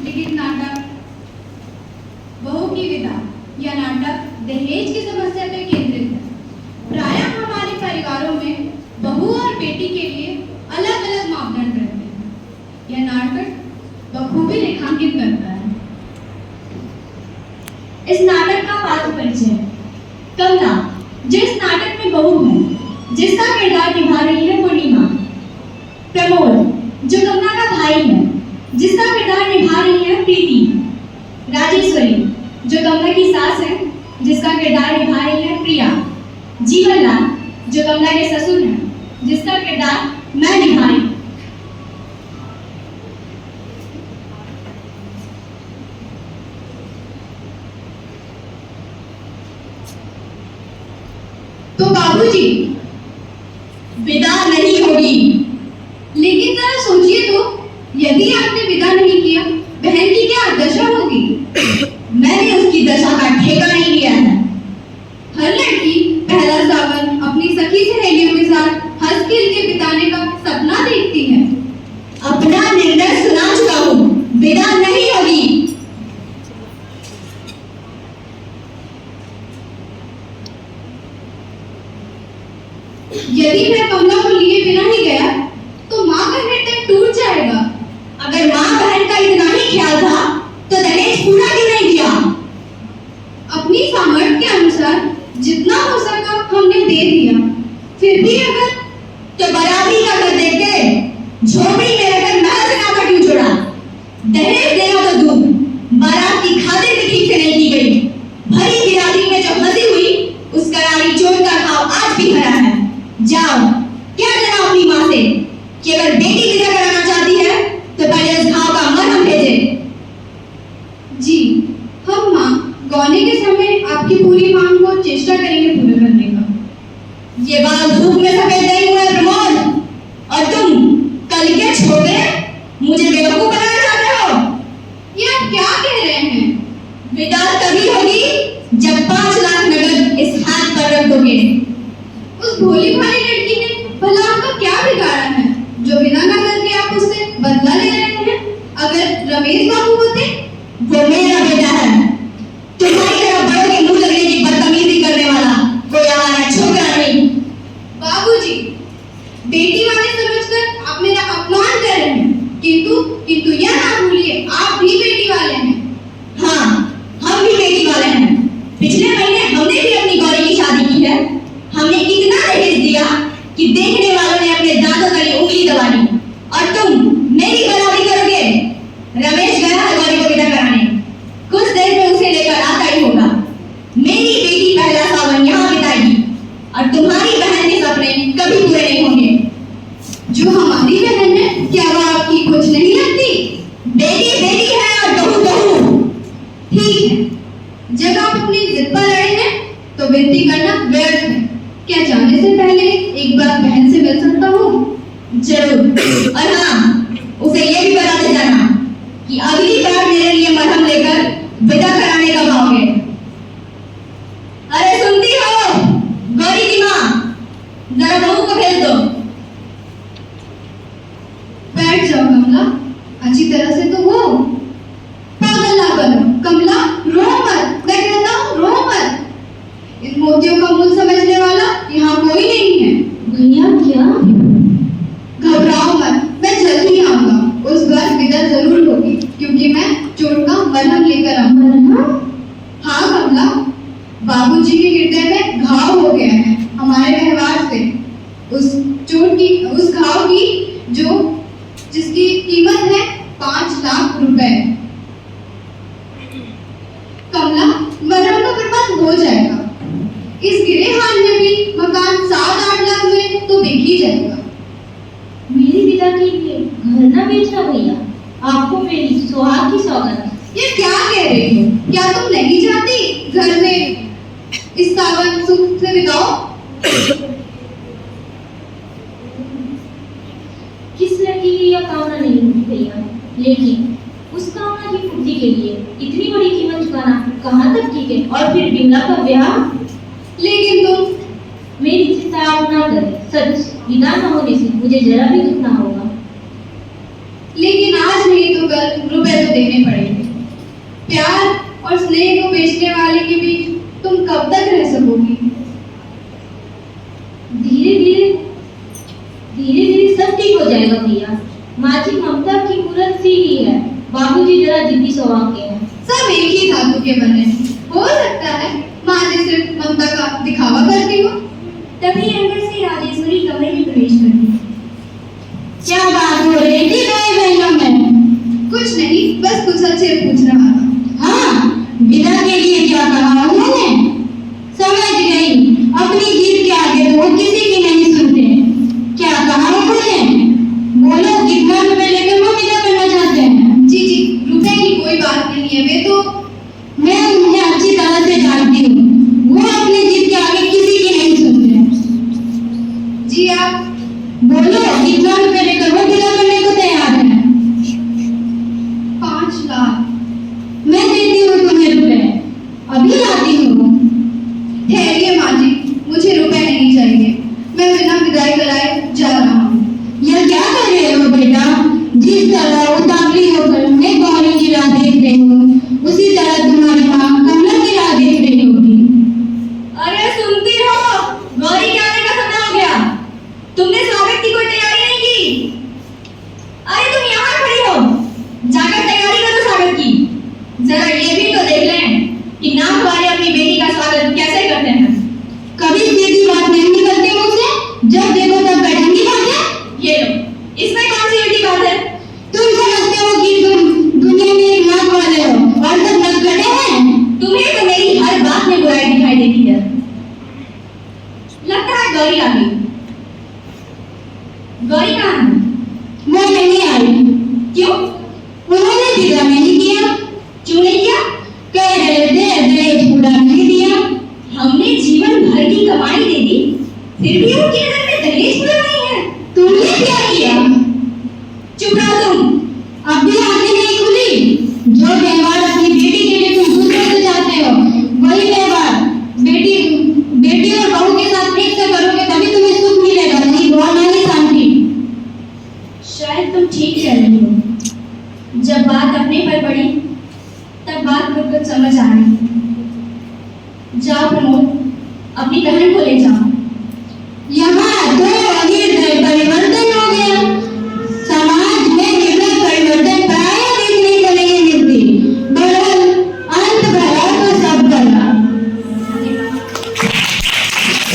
लिखित नाटक बहू की विदा। यह नाटक दहेज की समस्या पर केंद्रित है। प्रायः हमारे परिवारों में बहू और बेटी के लिए अलग अलग मापदंड रहते हैं। यह नाटक बखूबी रेखांकित करता है। इस नाटक का पात्र परिचय। कमला, जो इस नाटक में बहू है, जिसका किरदार निभा रही है पूर्णिमा। प्रमोद, जो कमला का भाई है, जिसका किरदार निभा रही है प्रीति। राजेश्वरी, जो कमला की सास है, जिसका किरदार निभा रही है प्रिया। जीवनलाल, जो कमला के ससुर हैं, जिसका किरदार मैं निभा रही हूँ। तो बाबूजी, विदा नहीं होगी। लेकिन जरा सोचिए तो, यदि आपने विदा नहीं किया, बहन की क्या दशा होगी? मैंने उसकी दशा का ठेका नहीं लिया है। हर लड़की पहला सावन अपनी सखी सहेलियों के साथ हंस खेल के बिताने का सपना देखती है। अपना निर्णय सुना चुका हूँ, विदा नहीं होगी। यदि मैं कमला को लिए बिना ही गया, तो माँ का हृदय टूट जाएगा। अगर माँ बहन का इतना ही ख्याल था, तो दहेज पूरा क्यों नहीं दिया? अपनी सामर्थ्य के अनुसार जितना हो सका हमने दे दिया। फिर भी अगर तो बराबरी का कर देते, झोपड़ी में रहकर महल से नाता क्यों जोड़ा? दहेज देना तो दूर, बारात की खातिर भी ठीक से नहीं की गई। भरी बिरादरी में जो हंसी हुई, उस करारी चोट का घाव आज भी हरा है। जाओ, क्या जना अपनी माँ से कि अगर बेटी विदा कराना चाहती है, तो पहले उस घाव का मरहम भेजे। जी, हम माँ गौने के समय आपकी पूरी मांग को चेष्टा करेंगे पूरा करने का। ये बाल धूप में सफेद नहीं हुए प्रमोद, और तुम कल के छोटे मुझे बेवकूफ बनाना चाहते हो? ये आप क्या कह रहे हैं? विदा तभी होगी जब 5 लाख नगद इस हाथ पर रख दोगे। उस भोली भाली लड़की ने भला आपका क्या बिगाड़ा है, जो बिना न करके आप उससे बदला ले रहे हैं? अगर रमेश बाबू होते, वो मेरा बेटा है। तुम्हारी तरह बड़ों के मुंह लगने की बदतमीजी करने वाला कोई हमारा छोकरा नहीं। बाबूजी, बेटी वाले समझकर आप मेरा अपमान कर रहे हैं, किंतु यह ना भूलिए आप भी बेटी वाले हैं। हाँ, हम भी बेटी वाले हैं। पिछले महीने हमने भी अपनी गौरी की शादी की है। हमने इतना दहेज दिया कि देखने वालों ने अपने दांतों तले उंगली दबा दी। और तुम मेरी बराबरी करोगे? रमेश गया है गौरी को विदा कराने, कुछ देर में उसे लेकर आता ही होगा। मेरी बेटी पहला सावन यहाँ बिताएगी, और तुम्हारी बहन के सपने कभी पूरे नहीं होंगे। जो हमारी बहन है, क्या वो आपकी कुछ नहीं लगती? बेटी बेटी है और बहू बहू। ठीक है, जब आप अपनी जिद पर अड़े हैं, तो विनती करना व्यर्थ है। क्या जाने से पहले एक बार बहन से मिल सकता हूँ? जरूर। और हाँ, उसे ये भी बताते जाना कि अगली बार मेरे लिए मरहम लेकर विदा कराने कब आओगे। अरे सुनती हो गौरी की माँ, जरा बहू को भेज दो। बैठ जाओ कमला, अच्छी तरह से तो हो। पागल ना बनो कमला, रो मत, मैं कहता हूँ रो मत। इन मोतियों का मूल समझने वाला यहाँ कोई नहीं है। भैया क्या? घबराओ मत, मैं जल्द ही आऊंगा। उस घर विदा जरूर होगी, क्योंकि मैं चोट का मरहम लेकर आऊंगा। हाँ कमला, बाबूजी के हृदय में घाव हो गया है हमारे व्यवहार से। उस चोट की, उस घाव की जिसकी कीमत है 5 लाख रुपए। कमला, मरहम का बर्बाद हो जाएगा। इस गिरे हाल में भी मकान 7-8 लाख में तो बिक ही जाएगा। मेरी विदा के लिए घर ना बेचना भैया, आपको मेरी सुहाग की सौगात। ये क्या कह रही हो? क्या तुम नहीं चाहती घर में इस सावन सुख से बिताओ? किस लड़की की यह कामना नहीं होती भैया, लेकिन उस कामना की पूर्ति के लिए इतनी बड़ी कीमत चुकाना कहाँ तक ठीक है? और फिर बिमला का ब्याह। लेकिन तुम मेरी चिंता आप ना करें, सच विदा न होने से मुझे जरा भी दुख ना होगा। लेकिन आज नहीं तो कल रुपए तो देने पड़ेंगे। प्यार और स्नेह को बेचने वाले के बीच तुम कब तक रह सकोगी? धीरे धीरे सब ठीक हो जाएगा भैया। माँ जी ममता की मूरत सी ही है, बाबूजी जरा जिद्दी स्वभाव के हैं। सब एक ही धातु के बने। हो सकता है माँ जी सिर्फ ममता का दिखावा करती हो। तभी अंदर से राजेश्वरी कमरे में प्रवेश कर दी। क्या बात हो रही थी भाई बहनों में? कुछ नहीं, बस कुछ अच्छे पूछ रहा था। हाँ, विदा के लिए क्या कहा उन्होंने? समझ गई, अपनी जीत के आगे तो वो किसी की नहीं सुनते। क्या कहा उन्होंने? बोलो, कितना रुपए लेकर वो विदा करना चाहते हैं? जी रुपए की कोई बात नहीं है, वे तो मैं उन्हें अच्छी तरह से जानती हूँ। वो अपनी जीत के आगे किसी की नहीं सुनते। जी आप बोलो, कितना रुपए लेकर वो विदा करने को तैयार है? 5 लाख। मैं देती हूँ तुम्हें रुपए, अभी लाती हूँ। ठहरिए माँ जी, मुझे रुपए नहीं चाहिए। मैं बिना विदाई कराए जा रहा हूँ। यह क्या कर रहे हो बेटा? जिस तरह उतावली होकर मैं गौरी की राह देख रही हूँ, उसी तरह तुम्हारी माँ कमला की राह देख रही होगी। अरे सुनती हो, गौरी के आने का समय हो गया। तुमने स्वागत की कोई तैयारी नहीं की। अरे तुम यहाँ खड़ी हो, जाकर तैयारी करो स्वागत की। जरा ये भी तो देख लें कि नाम वाले अपनी बेटी का स्वागत कैसे करते हैं। कभी सीधी बात नहीं निकलती मुझसे, जब देखो तब बैठंगी बातें। ये लो, इसमें कौन सी उल्टी बात है? तुम समझते हो कि तुम दुनिया में एक नाक वाले हो और सब नटखटे हैं? तुम्हें तो मेरी हर बात में बुराई दिखाई देती है। लगता है गौरी आ गई। गौरी कहाँ है? वो नहीं आई। क्यों? उन्होंने विदा नहीं किया। क्यों नहीं किया? कह रहे थे दहेज पूरा नहीं दिया। हमने जीवन भर की कमाई दे दी, फिर भी उनकी नजर में दहेज पूरा नहीं है। तुमने क्या किया? चुप रहो तुम। अब भी आंखें नहीं खुली? जो व्यवहार अपनी बेटी के लिए तुम दूसरों से चाहते हो, वही व्यवहार बेटी और बहू के साथ ठीक से करोगे तभी तुम्हें सुख मिलेगा, नहीं और ना ही शांति। शायद तुम ठीक कह रही हो। जब बात अपने पर पड़ी तब बात खुद समझ आ रही। जाओ प्रमोद, अपनी बहन को ले जाओ।